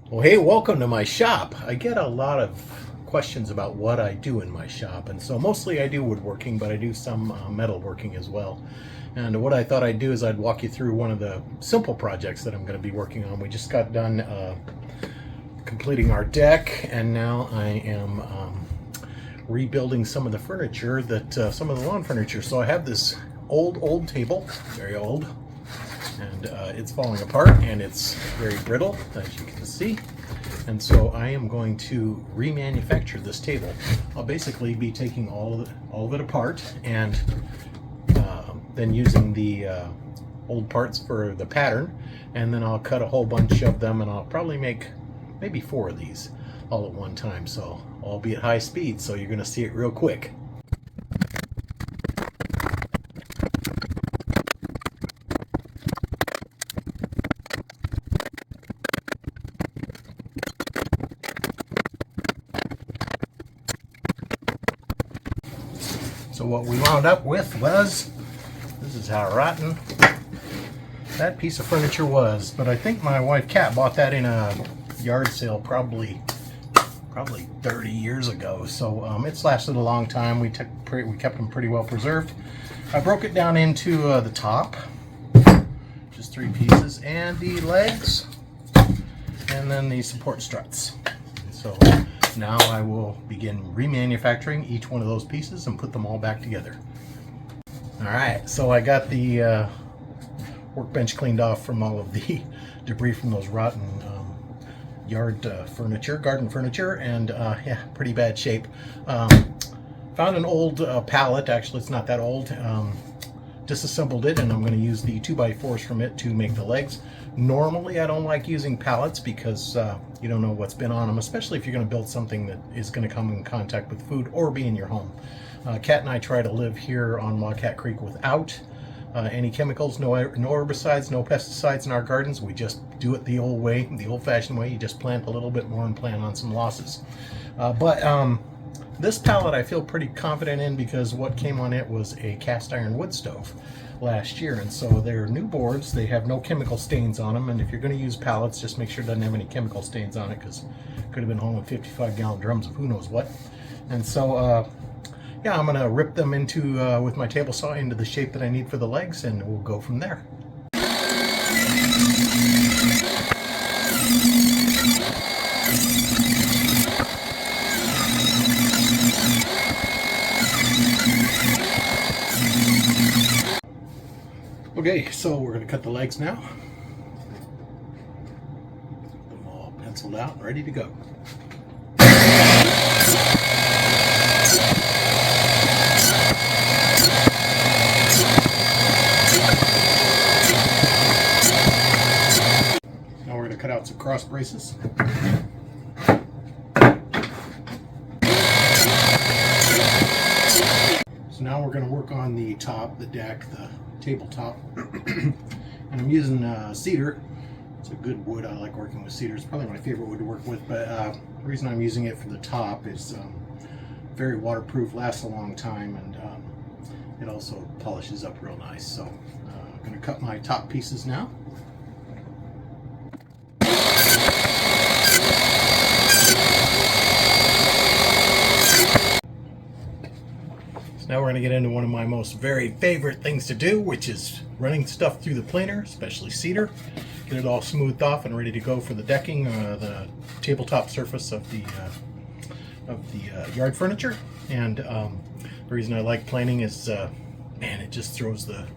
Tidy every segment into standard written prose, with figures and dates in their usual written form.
Well, hey, welcome to my shop. I get a lot of questions about what I do in my shop, and so mostly I do woodworking, but I do some metalworking as well. And what I thought I'd do is I'd walk you through one of the simple projects that I'm going to be working on. We just got done completing our deck, and now I am rebuilding some of the furniture, some of the lawn furniture. So I have this old table, very old, and it's falling apart and it's very brittle, as you can see. And so I am going to remanufacture this table. I'll basically be taking all of it apart and then using the old parts for the pattern, and then I'll cut a whole bunch of them, and I'll probably make maybe 4 of these all at one time. So I'll be at high speed, so you're going to see it real quick. So what we wound up with was, this is how rotten that piece of furniture was. But I think my wife Kat bought that in a yard sale probably 30 years ago. So it's lasted a long time. We kept them pretty well preserved. I broke it down into the top, just 3 pieces, and the legs, and then the support struts. So now I will begin remanufacturing each one of those pieces and put them all back together. Alright, so I got the workbench cleaned off from all of the debris from those rotten yard furniture, garden furniture, and yeah, pretty bad shape. Found an old pallet. Actually, it's not that old. Disassembled it, and I'm going to use the 2x4s from it to make the legs. Normally I don't like using pallets because you don't know what's been on them, especially if you're going to build something that is going to come in contact with food or be in your home. Kat and I try to live here on Wildcat Creek without any chemicals, no herbicides, no pesticides in our gardens. We just do it the old way, the old-fashioned way. You just plant a little bit more and plan on some losses. But this pallet I feel pretty confident in because what came on it was a cast iron wood stove last year, and so they're new boards. They have no chemical stains on them, and if you're going to use pallets, just make sure it doesn't have any chemical stains on it, because it could have been home with 55-gallon drums of who knows what. And so yeah, I'm going to rip them into with my table saw into the shape that I need for the legs, and we'll go from there. Okay, so we're going to cut the legs now. Get them all penciled out and ready to go. Now we're going to cut out some cross braces. So now we're going to work on the top, the deck, the tabletop. And I'm using cedar. It's a good wood. I like working with cedar. It's probably my favorite wood to work with, but the reason I'm using it for the top is very waterproof, lasts a long time, and it also polishes up real nice. So I'm going to cut my top pieces now. Now we're going to get into one of my most very favorite things to do, which is running stuff through the planer, especially cedar. Get it all smoothed off and ready to go for the decking, the tabletop surface of the yard furniture. And the reason I like planing is, man, it just throws the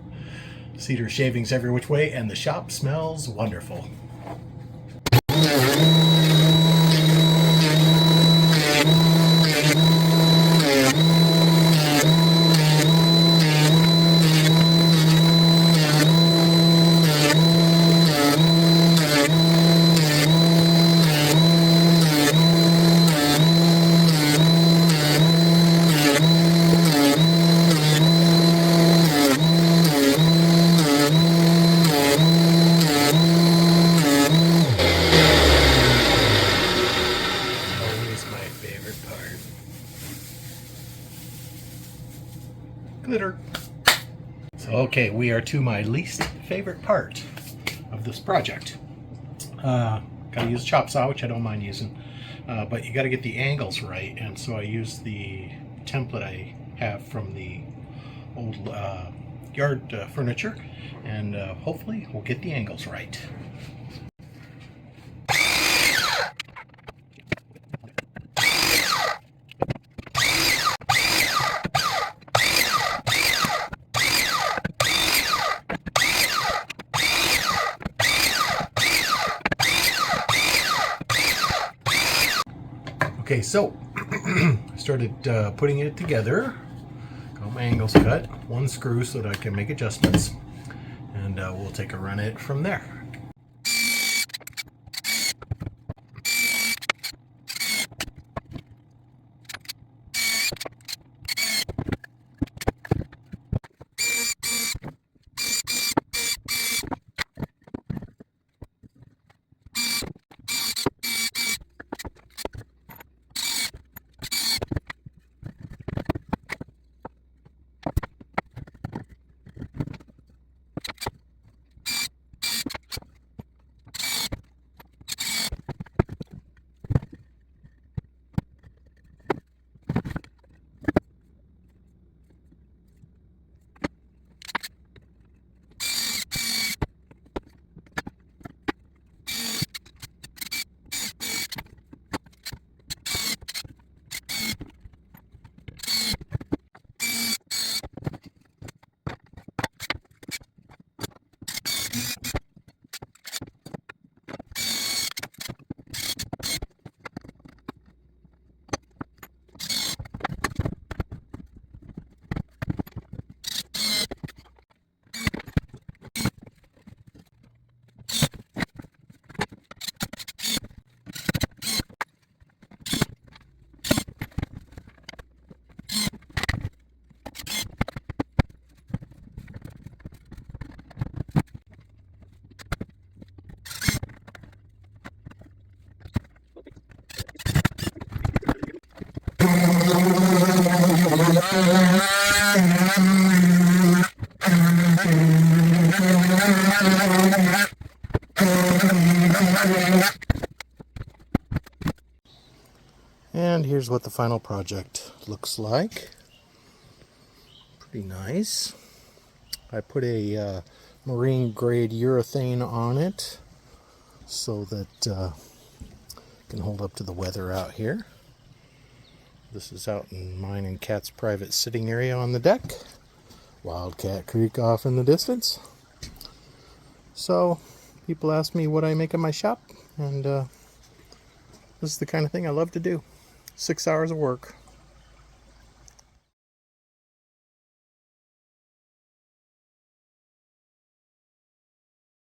cedar shavings every which way, and the shop smells wonderful. Glitter. So, we are to my least favorite part of this project. Gotta use a chop saw, which I don't mind using. But you gotta get the angles right, and so I use the template I have from the old yard furniture, and hopefully we'll get the angles right. Okay, so I started putting it together. Got my angles cut, one screw so that I can make adjustments, and we'll take a run at it from there. And here's what the final project looks like. Pretty nice. I put a marine grade urethane on it so that it can hold up to the weather out here. This is out in mine and Kat's private sitting area on the deck. Wildcat Creek off in the distance. So people ask me what I make in my shop, and this is the kind of thing I love to do. 6 hours of work.